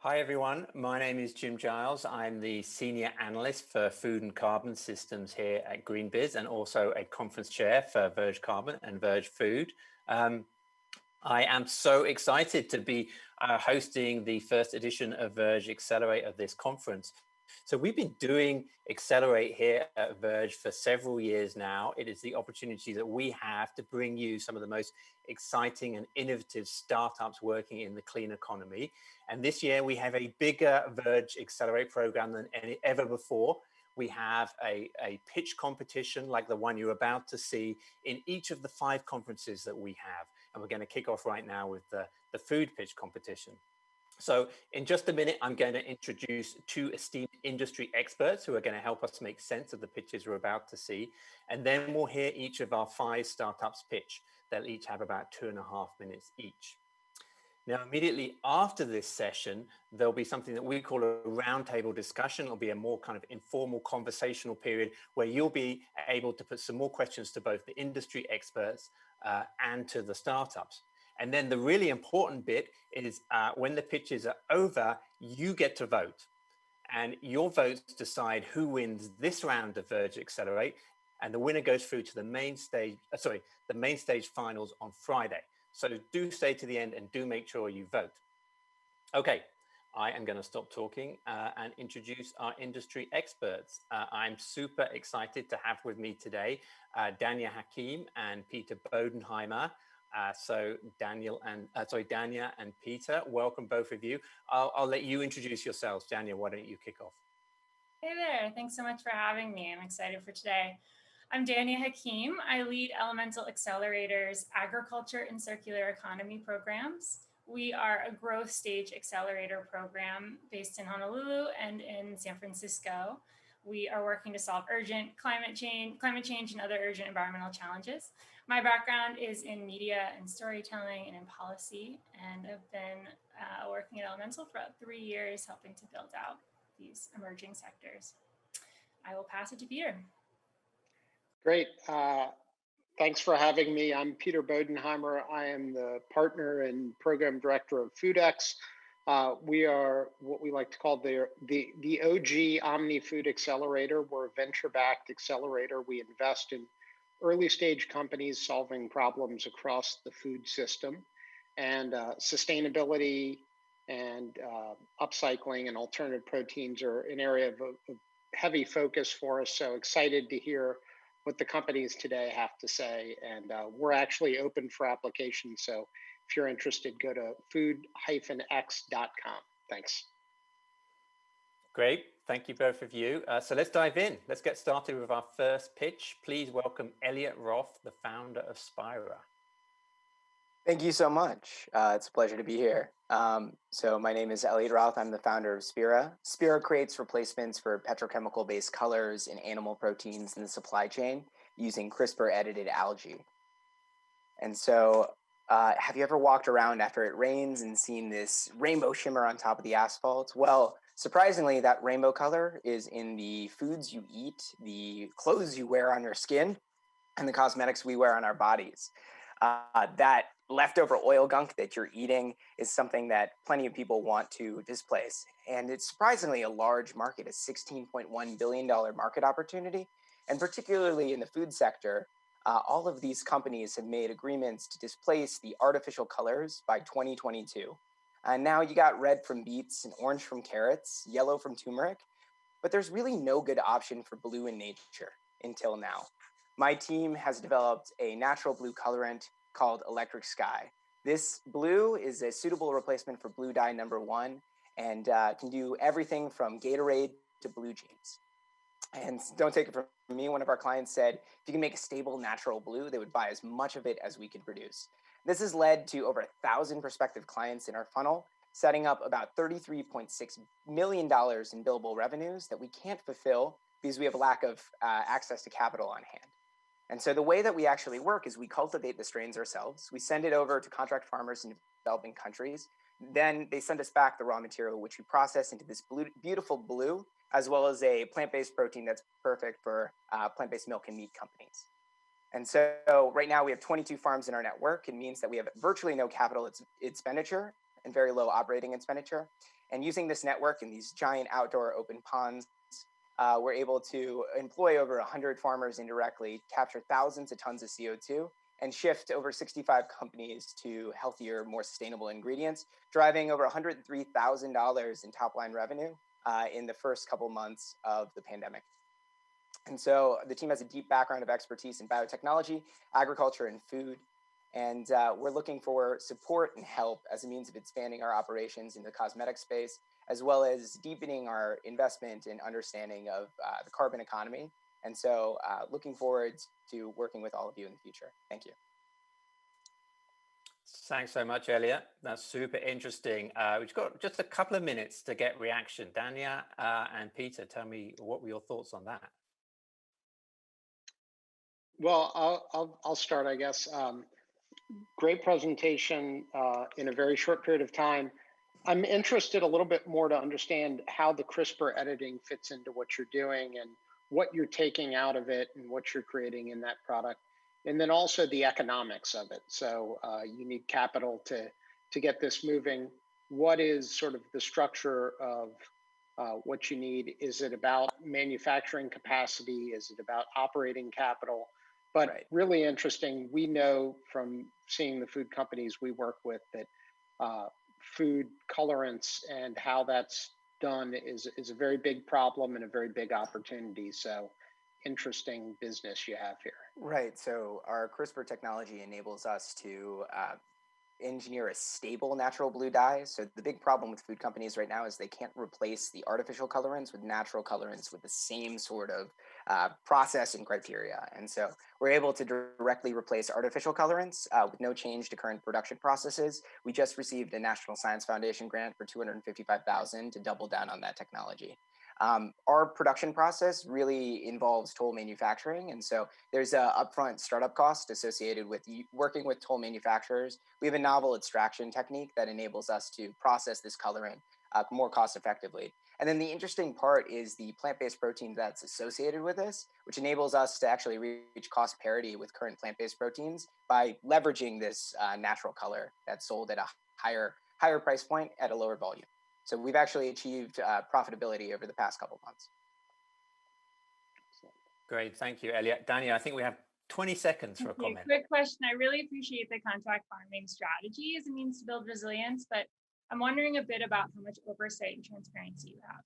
Hi everyone, my name is Jim Giles. I'm the Senior Analyst for Food and Carbon Systems here at GreenBiz and also a Conference Chair for VERGE Carbon and VERGE Food. I am so excited to be hosting the first edition of VERGE Accelerate of this conference. So we've been doing Accelerate here at VERGE for several years now. It is the opportunity that we have to bring you some of the most exciting and innovative startups working in the clean economy. And this year we have a bigger VERGE Accelerate program than ever before. We have a pitch competition like the one you're about to see in each of the 5 conferences that we have. And we're going to kick off right now with the food pitch competition. So in just a minute, I'm going to introduce 2 esteemed industry experts who are going to help us make sense of the pitches we're about to see. And then we'll hear each of our 5 startups pitch. They'll each have about 2.5 minutes each. Now, immediately after this session, there'll be something that we call a roundtable discussion. It'll be a more kind of informal conversational period where you'll be able to put some more questions to both the industry experts and to the startups. And then the really important bit is when the pitches are over, you get to vote. And your votes decide who wins this round of VERGE Accelerate. And the winner goes through to the main stage, the main stage finals on Friday. So do stay to the end and do make sure you vote. Okay, I am going to stop talking and introduce our industry experts. I'm super excited to have with me today Danya Hakeem and Peter Bodenheimer. So Danya and Peter, welcome both of you. I'll let you introduce yourselves. Danya, why don't you kick off? Hey there, thanks so much for having me. I'm excited for today. I'm Danya Hakeem. I lead Elemental Accelerator's Agriculture and Circular Economy programs. We are a growth stage accelerator program based in Honolulu and in San Francisco. We are working to solve urgent climate change and other urgent environmental challenges. My background is in media and storytelling and in policy, and I've been working at Elemental for about 3 years, helping to build out these emerging sectors. I will pass it to Peter. Great. Thanks for having me. I'm Peter Bodenheimer. I am the partner and program director of FoodX. We are what we like to call the OG Omni Food Accelerator. We're a venture-backed accelerator. We invest in early stage companies solving problems across the food system, and sustainability and upcycling and alternative proteins are an area of heavy focus for us. So excited to hear what the companies today have to say. And we're actually open for applications. So if you're interested, go to food-x.com. Thanks. Great. Thank you, both of you. So let's dive in. Let's get started with our first pitch. Please welcome Elliot Roth, the founder of Spira. Thank you so much. It's a pleasure to be here. So my name is Elliot Roth. I'm the founder of Spira. Spira creates replacements for petrochemical-based colors in animal proteins in the supply chain using CRISPR-edited algae. And so have you ever walked around after it rains and seen this rainbow shimmer on top of the asphalt? Well, surprisingly, that rainbow color is in the foods you eat, the clothes you wear on your skin, and the cosmetics we wear on our bodies. That leftover oil gunk that you're eating is something that plenty of people want to displace. And it's surprisingly a large market, a $16.1 billion market opportunity. And particularly in the food sector, all of these companies have made agreements to displace the artificial colors by 2022. And now you got red from beets and orange from carrots, yellow from turmeric, but there's really no good option for blue in nature until now. My team has developed a natural blue colorant called Electric Sky. This blue is a suitable replacement for blue dye #1 and can do everything from Gatorade to blue jeans. And don't take it from me, one of our clients said, if you can make a stable natural blue, they would buy as much of it as we could produce. This has led to over 1,000 prospective clients in our funnel, setting up about $33.6 million in billable revenues that we can't fulfill because we have a lack of access to capital on hand. And so the way that we actually work is we cultivate the strains ourselves. We send it over to contract farmers in developing countries. Then they send us back the raw material, which we process into this beautiful blue, as well as a plant-based protein that's perfect for plant-based milk and meat companies. And so right now we have 22 farms in our network. It means that we have virtually no capital expenditure and very low operating expenditure. And using this network in these giant outdoor open ponds, we're able to employ over 100 farmers indirectly, capture thousands of tons of CO2, and shift over 65 companies to healthier, more sustainable ingredients, driving over $103,000 in top-line revenue in the first couple months of the pandemic. And so the team has a deep background of expertise in biotechnology, agriculture, and food. And we're looking for support and help as a means of expanding our operations in the cosmetic space, as well as deepening our investment and understanding of the carbon economy. And so looking forward to working with all of you in the future. Thank you. Thanks so much, Elliot. That's super interesting. We've got just a couple of minutes to get reaction. Danya and Peter, tell me, what were your thoughts on that? Well, I'll start, I guess. Great presentation in a very short period of time. I'm interested a little bit more to understand how the CRISPR editing fits into what you're doing and what you're taking out of it and what you're creating in that product. And then also the economics of it. So you need capital to get this moving. What is sort of the structure of what you need? Is it about manufacturing capacity? Is it about operating capital? But right. Really interesting, we know from seeing the food companies we work with that food colorants and how that's done is a very big problem and a very big opportunity. So interesting business you have here. Right, so our CRISPR technology enables us to engineer a stable natural blue dye. So the big problem with food companies right now is they can't replace the artificial colorants with natural colorants with the same sort of process and criteria. And so we're able to directly replace artificial colorants with no change to current production processes. We just received a National Science Foundation grant for $255,000 to double down on that technology. Our production process really involves toll manufacturing. And so there's an upfront startup cost associated with working with toll manufacturers. We have a novel extraction technique that enables us to process this colorant more cost effectively. And then the interesting part is the plant-based protein that's associated with this, which enables us to actually reach cost parity with current plant-based proteins by leveraging this natural color that's sold at a higher price point at a lower volume. So we've actually achieved profitability over the past couple of months. Great, thank you, Elliot. Danya, I think we have 20 seconds for a comment. Quick question. I really appreciate the contract farming strategy as a means to build resilience, but I'm wondering a bit about how much oversight and transparency you have.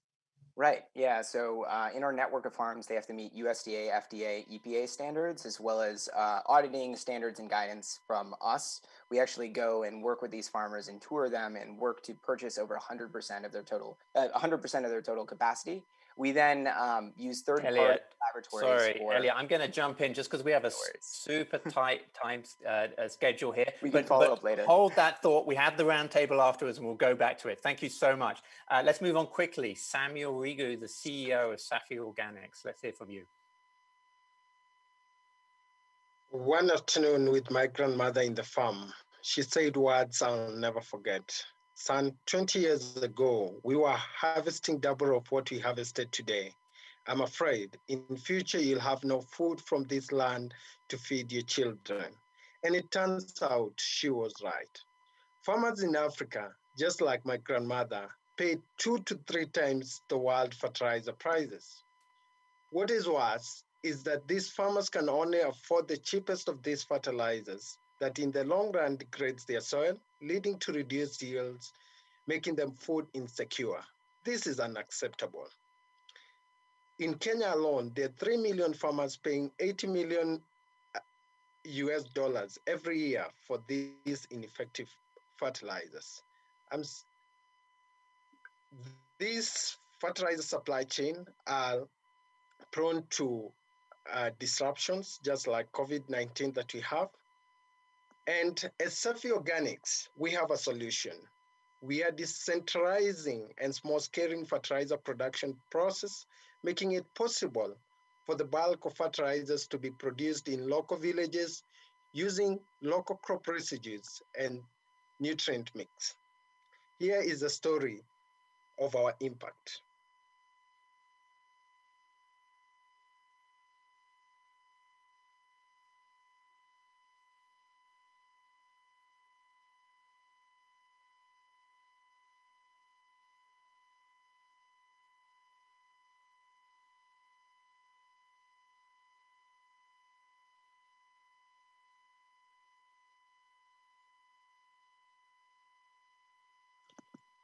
Right, yeah, so in our network of farms, they have to meet USDA, FDA, EPA standards, as well as auditing standards and guidance from us. We actually go and work with these farmers and tour them and work to purchase over 100% of their total capacity. We then use third-party laboratories. Sorry, Elliot, I'm going to jump in just because we have a super tight time schedule here. We can follow up later. Hold that thought. We have the roundtable afterwards, and we'll go back to it. Thank you so much. Let's move on quickly. Samuel Rigu, the CEO of Safi Organics. Let's hear from you. One afternoon with my grandmother in the farm, she said words I'll never forget. Son, 20 years ago, we were harvesting double of what we harvested today. I'm afraid in future you'll have no food from this land to feed your children. And it turns out she was right. Farmers in Africa, just like my grandmother, paid 2 to 3 times the world fertilizer prices. What is worse is that these farmers can only afford the cheapest of these fertilizers that in the long run degrades their soil, leading to reduced yields, making them food insecure. This is unacceptable. In Kenya alone, there are 3 million farmers paying $80 million US every year for these ineffective fertilizers. These fertilizer supply chain are prone to disruptions, just like COVID-19 that we have. And as Safi Organics, we have a solution. We are decentralizing and small-scaling fertilizer production process, making it possible for the bulk of fertilizers to be produced in local villages using local crop residues and nutrient mix. Here is a story of our impact.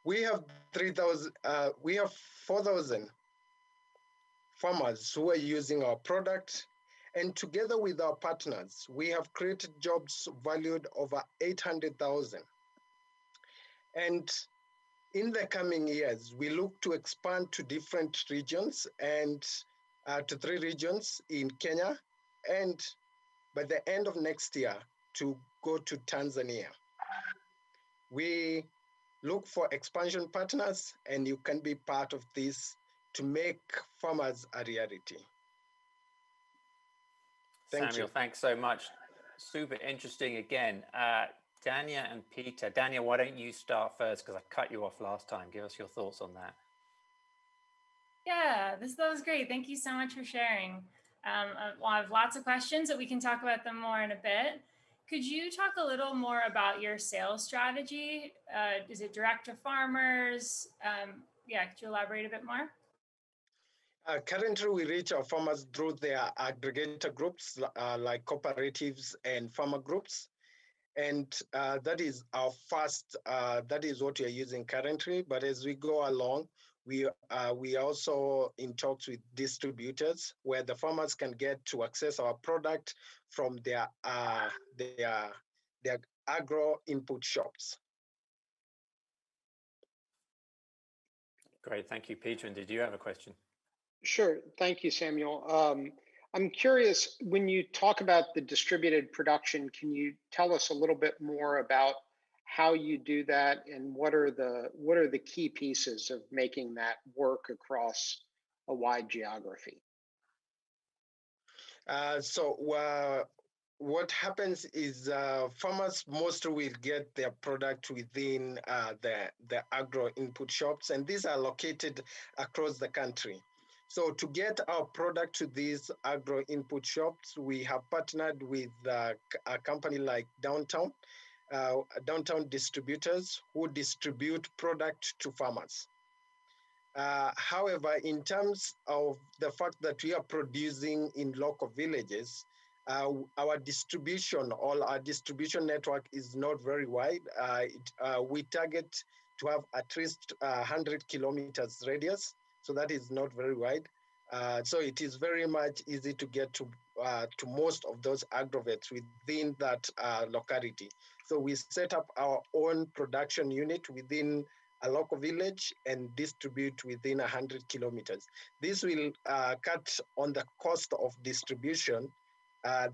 We have 4,000 farmers who are using our product. And together with our partners, we have created jobs valued over 800,000. And in the coming years, we look to expand to different regions and to 3 regions in Kenya, and by the end of next year, to go to Tanzania. We look for expansion partners, and you can be part of this to make farmers a reality. Samuel, thanks so much. Super interesting again. Danya and Peter. Danya, why don't you start first, because I cut you off last time. Give us your thoughts on that. Yeah, that was great. Thank you so much for sharing. Well, I have lots of questions that we can talk about them more in a bit. Could you talk a little more about your sales strategy? Is it direct to farmers? Yeah, could you elaborate a bit more? Currently, we reach our farmers through their aggregator groups like cooperatives and farmer groups. And that is our first, that is what we are using currently. But as we go along, we are also in talks with distributors where the farmers can get to access our product from their agro input shops. Great, thank you, Peter. And did you have a question? Sure, thank you, Samuel. I'm curious, when you talk about the distributed production, can you tell us a little bit more about how you do that and what are the key pieces of making that work across a wide geography? What happens is farmers mostly will get their product within the agro input shops, and these are located across the country. So to get our product to these agro input shops, we have partnered with a company like Downtown Distributors, who distribute product to farmers. However, in terms of the fact that we are producing in local villages, our distribution network is not very wide. We target to have at least 100 kilometers radius, so that is not very wide. So it is very much easy to get to most of those agrovets within that locality. So we set up our own production unit within a local village and distribute within 100 kilometers. This will cut on the cost of distribution.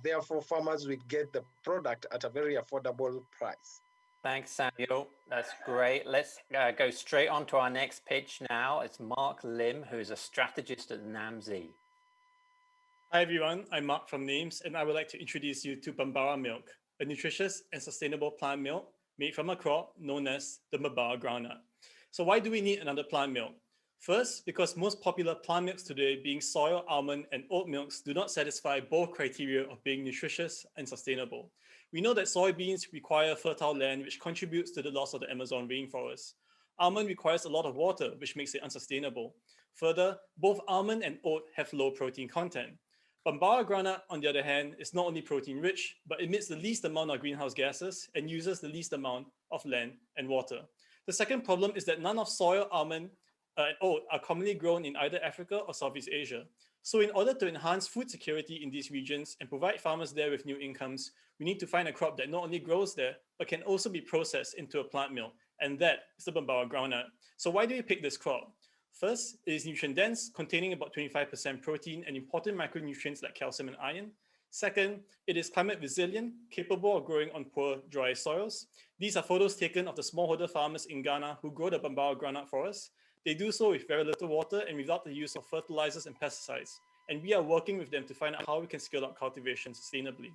Therefore, farmers will get the product at a very affordable price. Thanks, Samuel. That's great. Let's go straight on to our next pitch now. It's Mark Lim, who's a strategist at NamZ. Hi, everyone. I'm Mark from NamZ, and I would like to introduce you to Bambara milk, a nutritious and sustainable plant milk made from a crop known as the Bambara groundnut. So why do we need another plant milk? First, because most popular plant milks today, being soy, almond, and oat milks, do not satisfy both criteria of being nutritious and sustainable. We know that soybeans require fertile land, which contributes to the loss of the Amazon rainforest. Almond requires a lot of water, which makes it unsustainable. Further, both almond and oat have low protein content. Bambara groundnut, on the other hand, is not only protein rich, but emits the least amount of greenhouse gases and uses the least amount of land and water. The second problem is that none of soy, almond, and oat are commonly grown in either Africa or Southeast Asia. So in order to enhance food security in these regions and provide farmers there with new incomes, we need to find a crop that not only grows there, but can also be processed into a plant milk. And that is the Bambara groundnut. So why do we pick this crop? First, it is nutrient dense, containing about 25% protein and important micronutrients like calcium and iron. Second, it is climate resilient, capable of growing on poor, dry soils. These are photos taken of the smallholder farmers in Ghana who grow the Bambara groundnut for us. They do so with very little water and without the use of fertilizers and pesticides. And we are working with them to find out how we can scale up cultivation sustainably.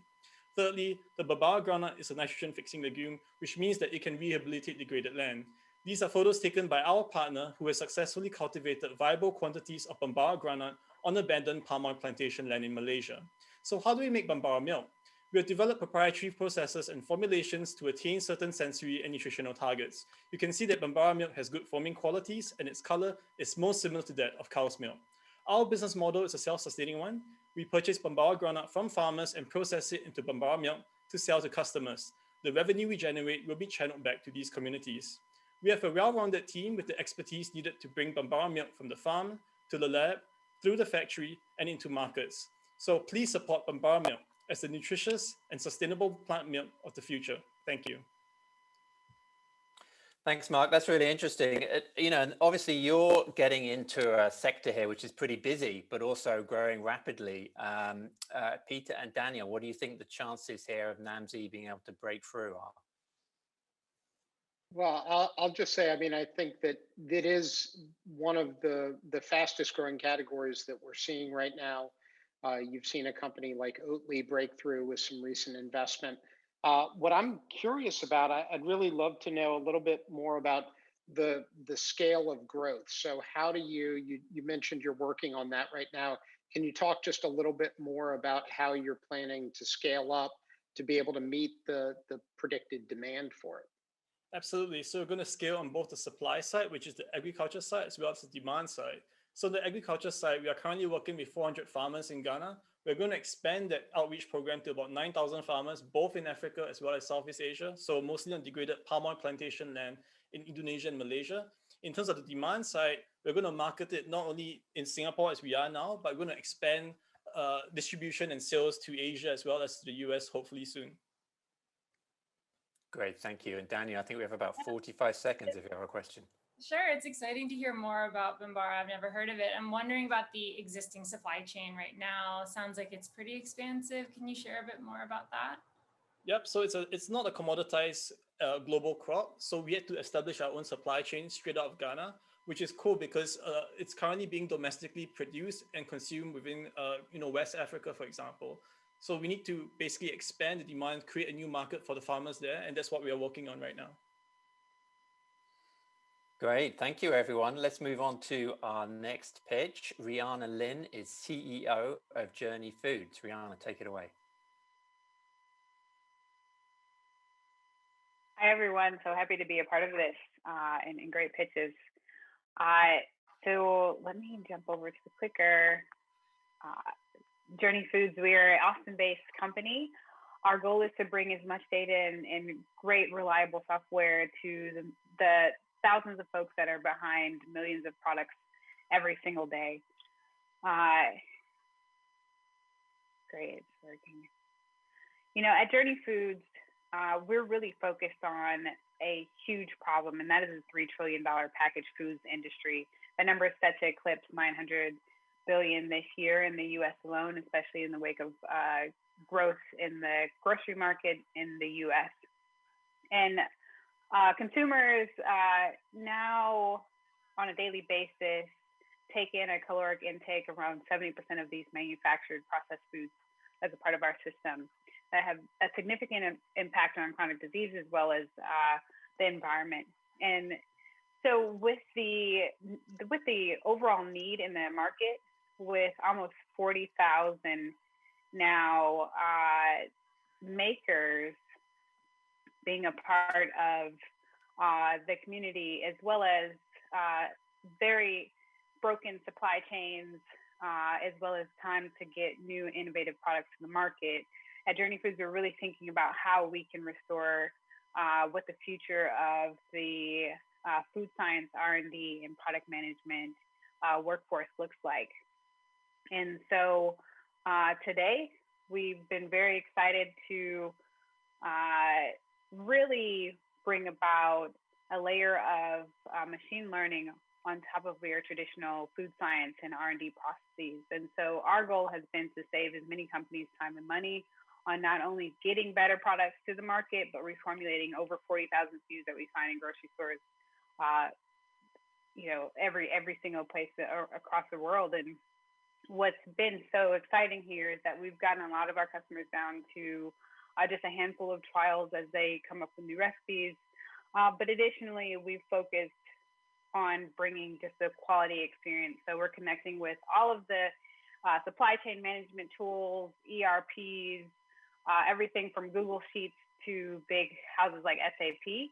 Thirdly, the Bambara groundnut is a nitrogen-fixing legume, which means that it can rehabilitate degraded land. These are photos taken by our partner who has successfully cultivated viable quantities of Bambara groundnut on abandoned palm oil plantation land in Malaysia. So how do we make Bambara milk? We have developed proprietary processes and formulations to attain certain sensory and nutritional targets. You can see that Bambara milk has good foaming qualities and its color is most similar to that of cow's milk. Our business model is a self-sustaining one. We purchase Bambara groundnut from farmers and process it into Bambara milk to sell to customers. The revenue we generate will be channeled back to these communities. We have a well-rounded team with the expertise needed to bring Bambara milk from the farm to the lab, through the factory, and into markets. So please support Bambara milk as the nutritious and sustainable plant milk of the future. Thank you. Thanks, Mark. That's really interesting. You know, and obviously you're getting into a sector here which is pretty busy, but also growing rapidly. Peter and Danya, what do you think the chances here of NamZ being able to break through are? Well, I'll just say, I mean, I think that it is one of the fastest growing categories that we're seeing right now. You've seen a company like Oatly break through with some recent investment. What I'm curious about, I'd really love to know a little bit more about the scale of growth. So how do you mentioned you're working on that right now. Can you talk just a little bit more about how you're planning to scale up to be able to meet the predicted demand for it? Absolutely. So we're going to scale on both the supply side, which is the agriculture side, as well as the demand side. So the agriculture side, we are currently working with 400 farmers in Ghana. We're going to expand that outreach program to about 9,000 farmers, both in Africa as well as Southeast Asia. So mostly on degraded palm oil plantation land in Indonesia and Malaysia. In terms of the demand side, we're going to market it not only in Singapore as we are now, but we're going to expand distribution and sales to Asia as well as to the US, hopefully soon. Great, thank you. And Danya, I think we have about 45 seconds if you have a question. Sure, it's exciting to hear more about Bambara. I've never heard of it. I'm wondering about the existing supply chain right now. Sounds like it's pretty expansive. Can you share a bit more about that? Yep, so it's not a commoditized global crop. So we had to establish our own supply chain straight out of Ghana, which is cool because it's currently being domestically produced and consumed within West Africa, for example. So we need to basically expand the demand, create a new market for the farmers there, and that's what we are working on right now. Great, thank you everyone. Let's move on to our next pitch. Riana Lynn is CEO of Journey Foods. Riana, take it away. Hi everyone, so happy to be a part of this and great pitches. So let me jump over to the clicker. Journey Foods, we are an Austin-based company. Our goal is to bring as much data and great reliable software to the thousands of folks that are behind millions of products every single day. Great, it's working. You know, at Journey Foods, we're really focused on a huge problem, and that is a $3 trillion packaged foods industry. The number is set to eclipse $900 billion this year in the U.S. alone, especially in the wake of growth in the grocery market in the U.S. And consumers now, on a daily basis, take in a caloric intake around 70% of these manufactured processed foods as a part of our system that have a significant impact on chronic disease as well as the environment. And so with the overall need in the market, with almost 40,000 now makers being a part of the community, as well as very broken supply chains, as well as time to get new innovative products to the market. At Journey Foods, we're really thinking about how we can restore what the future of the food science, R&D, and product management workforce looks like. And so today, we've been very excited to really bring about a layer of machine learning on top of your traditional food science and R&D processes. And so our goal has been to save as many companies time and money on not only getting better products to the market, but reformulating over 40,000 SKUs that we find in grocery stores, every single place across the world. And what's been so exciting here is that we've gotten a lot of our customers down to just a handful of trials as they come up with new recipes. But additionally, we've focused on bringing just a quality experience. So we're connecting with all of the supply chain management tools, ERPs, everything from Google Sheets to big houses like SAP,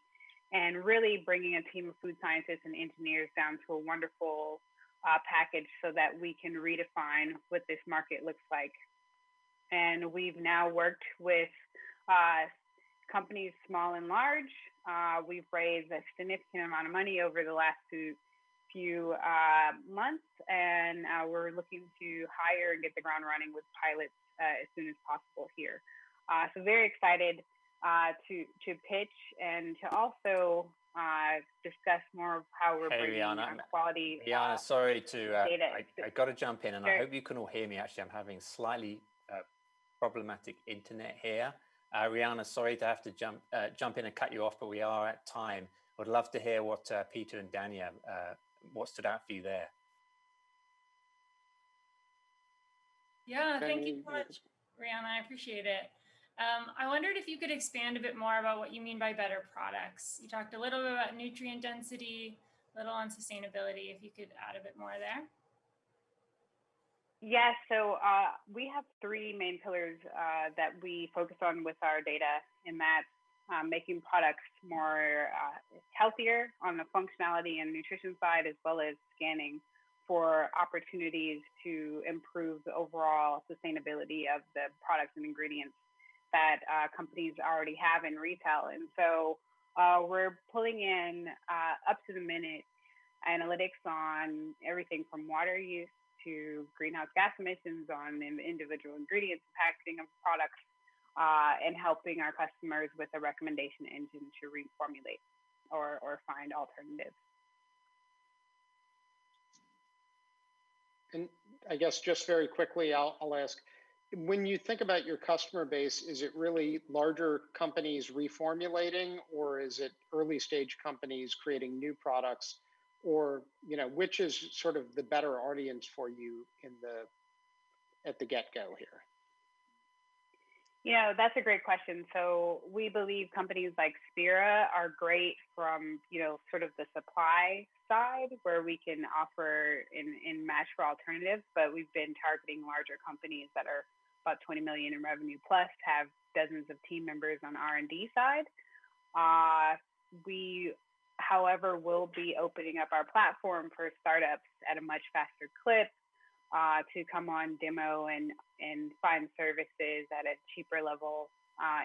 and really bringing a team of food scientists and engineers down to a wonderful package so that we can redefine what this market looks like. And we've now worked with companies small and large. We've raised a significant amount of money over the last few months, and we're looking to hire and get the ground running with pilots as soon as possible here. So very excited to pitch and to also discuss more of how we're bringing Riana, quality Riana, sorry to, data. I got to jump in, and Sure. I hope you can all hear me. Actually, I'm having slightly problematic internet here. Riana, sorry to have to jump in and cut you off, but we are at time. I'd love to hear what Peter and Danya, what stood out for you there. Yeah, thank you so much, Riana. I appreciate it. I wondered if you could expand a bit more about what you mean by better products. You talked a little bit about nutrient density, a little on sustainability. If you could add a bit more there. Yes, so we have three main pillars that we focus on with our data, and that's making products more healthier on the functionality and nutrition side, as well as scanning for opportunities to improve the overall sustainability of the products and ingredients that companies already have in retail. And so we're pulling in up to the minute analytics on everything from water use to greenhouse gas emissions on the individual ingredients and packaging of products, and helping our customers with a recommendation engine to reformulate or find alternatives. And I guess just very quickly, I'll ask, when you think about your customer base, is it really larger companies reformulating, or is it early stage companies creating new products, or which is sort of the better audience for you at the get-go here? That's a great question. So we believe companies like Spira are great from, sort of the supply side, where we can offer in match for alternatives, but we've been targeting larger companies that are about 20 million in revenue plus, have dozens of team members on R&D side. We, however, will be opening up our platform for startups at a much faster clip to come on demo and find services at a cheaper level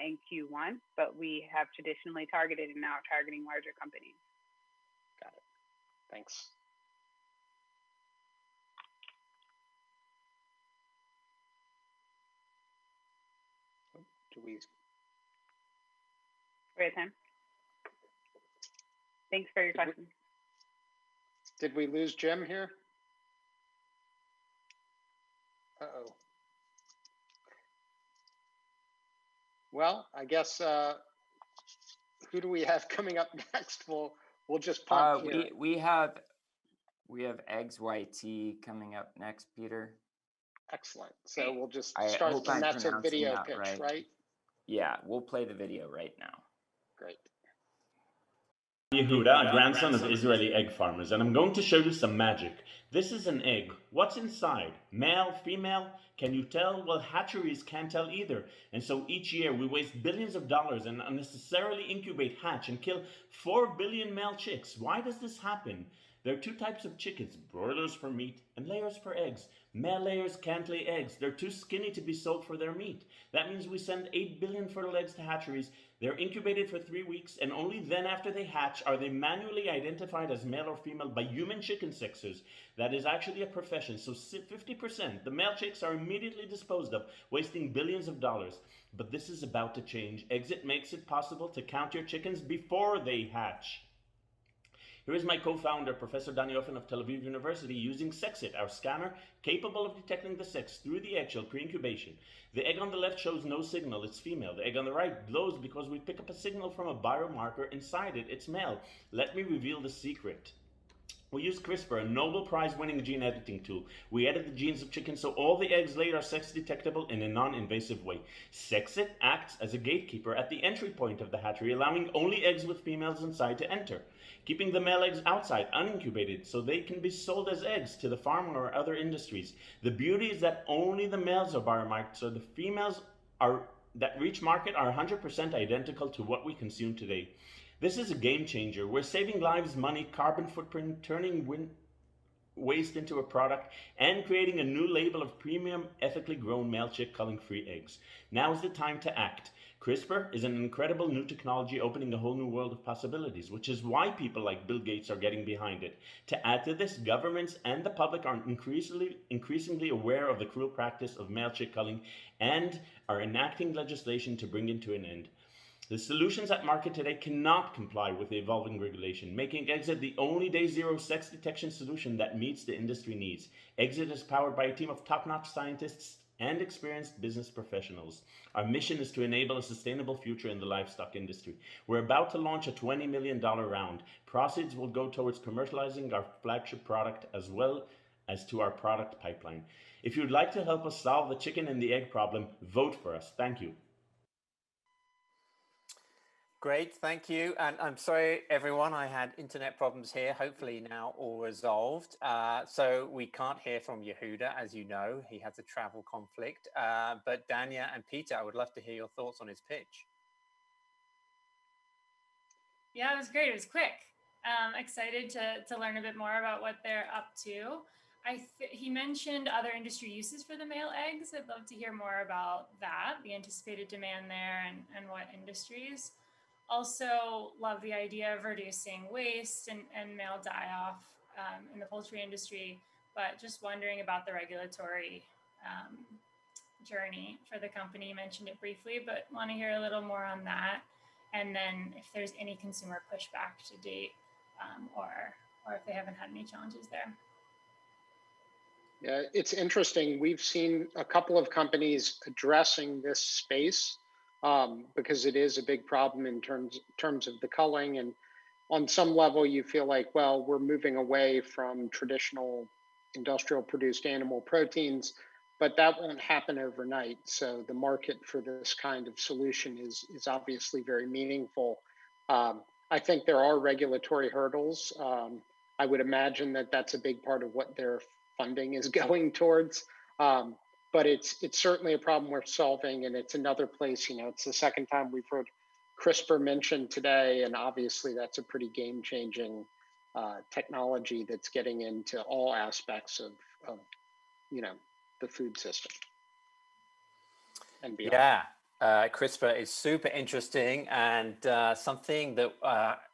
in Q1, but we have traditionally targeted and now targeting larger companies. Got it. Thanks. Do we? Great time. Thanks for your question. Did we lose Jim here? Uh-oh. Well, I guess, who do we have coming up next? We'll just pump here. We have eggXYt coming up next, Peter. Excellent. So we'll just start, and that's a video pitch, right? Yeah, we'll play the video right now. Great. Yehuda, a grandson of Israeli egg farmers, and I'm going to show you some magic. This is an egg. What's inside? Male, female? Can you tell? Well, hatcheries can't tell either. And so each year we waste billions of dollars and unnecessarily incubate, hatch, and kill 4 billion male chicks. Why does this happen? There are two types of chickens, broilers for meat and layers for eggs. Male layers can't lay eggs. They're too skinny to be sold for their meat. That means we send 8 billion fertile eggs to hatcheries. They're incubated for 3 weeks, and only then after they hatch are they manually identified as male or female by human chicken sexers. That is actually a profession. So 50%, the male chicks are immediately disposed of, wasting billions of dollars. But this is about to change. eggXYt makes it possible to count your chickens before they hatch. Here is my co-founder, Professor Danya of Tel Aviv University, using eggXYt, our scanner, capable of detecting the sex through the eggshell pre-incubation. The egg on the left shows no signal, it's female. The egg on the right glows because we pick up a signal from a biomarker inside it, it's male. Let me reveal the secret. We use CRISPR, a Nobel Prize-winning gene editing tool. We edit the genes of chickens so all the eggs laid are sex-detectable in a non-invasive way. eggXYt acts as a gatekeeper at the entry point of the hatchery, allowing only eggs with females inside to enter, keeping the male eggs outside, unincubated, so they can be sold as eggs to the farm or other industries. The beauty is that only the males are biomarked, so the females that reach market are 100% identical to what we consume today. This is a game changer. We're saving lives, money, carbon footprint, turning waste into a product, and creating a new label of premium, ethically grown male chick culling-free eggs. Now is the time to act. CRISPR is an incredible new technology opening a whole new world of possibilities, which is why people like Bill Gates are getting behind it. To add to this, governments and the public are increasingly aware of the cruel practice of male chick culling and are enacting legislation to bring it to an end. The solutions at market today cannot comply with the evolving regulation, making eggXYt the only day zero sex detection solution that meets the industry needs. eggXYt is powered by a team of top-notch scientists and experienced business professionals. Our mission is to enable a sustainable future in the livestock industry. We're about to launch a $20 million round. Proceeds will go towards commercializing our flagship product as well as to our product pipeline. If you'd like to help us solve the chicken and the egg problem, vote for us. Thank you. Great, thank you. And I'm sorry, everyone, I had internet problems here. Hopefully now all resolved. So we can't hear from Yehuda, as you know, he has a travel conflict. But Danya and Peter, I would love to hear your thoughts on his pitch. Yeah, it was great. It was quick. Excited to learn a bit more about what they're up to. He mentioned other industry uses for the male eggs. I'd love to hear more about that, the anticipated demand there and what industries. Also love the idea of reducing waste and male die-off in the poultry industry, but just wondering about the regulatory journey for the company. You mentioned it briefly, but want to hear a little more on that. And then if there's any consumer pushback to date or if they haven't had any challenges there. Yeah, it's interesting. We've seen a couple of companies addressing this space because it is a big problem in terms of the culling. And on some level, you feel like, well, we're moving away from traditional industrial produced animal proteins, but that won't happen overnight. So the market for this kind of solution is obviously very meaningful. I think there are regulatory hurdles. I would imagine that that's a big part of what their funding is going towards. But it's certainly a problem we're solving, and it's another place, it's the second time we've heard CRISPR mentioned today, and obviously that's a pretty game-changing technology that's getting into all aspects of the food system and beyond. Yeah, CRISPR is super interesting and something that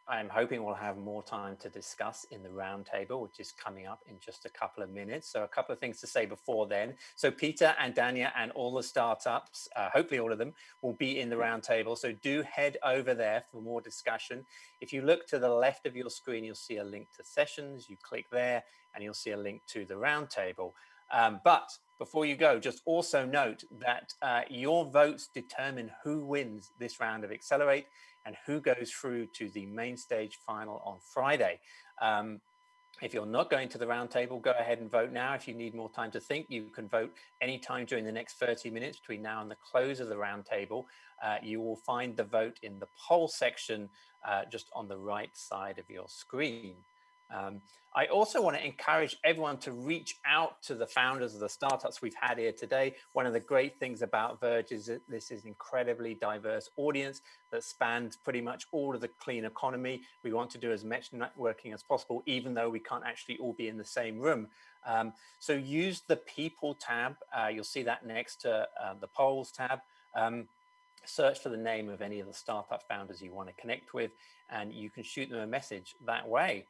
I'm hoping we'll have more time to discuss in the roundtable, which is coming up in just a couple of minutes. So a couple of things to say before then. So Peter and Danya and all the startups, hopefully all of them, will be in the roundtable. So do head over there for more discussion. If you look to the left of your screen, you'll see a link to sessions. You click there and you'll see a link to the roundtable. But before you go, just also note that your votes determine who wins this round of Accelerate and who goes through to the main stage final on Friday. If you're not going to the roundtable, go ahead and vote now. If you need more time to think, you can vote anytime during the next 30 minutes between now and the close of the roundtable. You will find the vote in the poll section just on the right side of your screen. I also want to encourage everyone to reach out to the founders of the startups we've had here today. One of the great things about Verge is that this is an incredibly diverse audience that spans pretty much all of the clean economy. We want to do as much networking as possible, even though we can't actually all be in the same room. So use the People tab. You'll see that next to the Polls tab. Search for the name of any of the startup founders you want to connect with, and you can shoot them a message that way.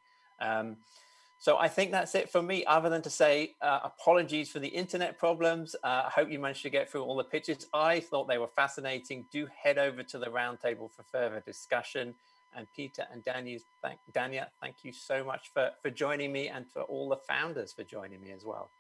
So I think that's it for me, other than to say apologies for the internet problems. I hope you managed to get through all the pitches. I thought they were fascinating. Do head over to the roundtable for further discussion. And Peter and Danya, thank you so much for joining me, and for all the founders for joining me as well.